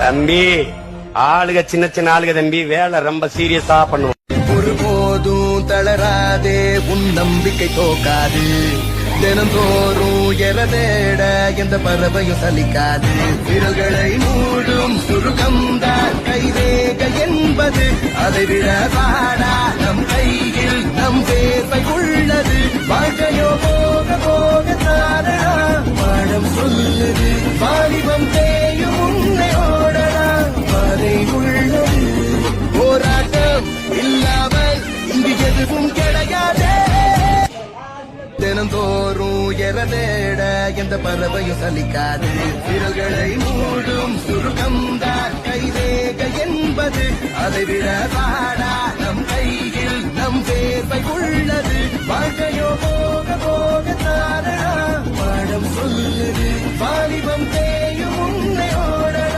தம்பி ஆளுக சின்ன சின்ன ஆளுக தம்பி வேலை ரொம்ப சீரியஸா பண்ணுவோம். ஒருபோதும் தளராதே உன் நம்பிக்கை தோக்காது தினந்தோறும் எரதேட எந்த பறவையும் சலிக்காது விரல்களை மூடும் சுருக்கம்தான் கைரேக என்பது அதை விட பாடா நம் கையில் நம் வேர்வை உள்ளது வாழ்க்கையோ போக போக தாரா பாடம் சொல்லுது வாலிபம் தேயும் உன்னை ஓடடா பாதை உள்ளது போராட்டம் இல்லாமல் இங்கு எதுவும் கிடையாதே தினந்தோறும் எரதேட எந்த பறவையும் சலிக்காது விரல்களை மூடும் சுருக்கம்தான் கைரேக என்பது அதை விட பாடா நம் கையில் நம் வேர்வை உள்ளது வாழ்க்கையோ போக போக தாரா பாடம் சொல்லுது வாலிபம்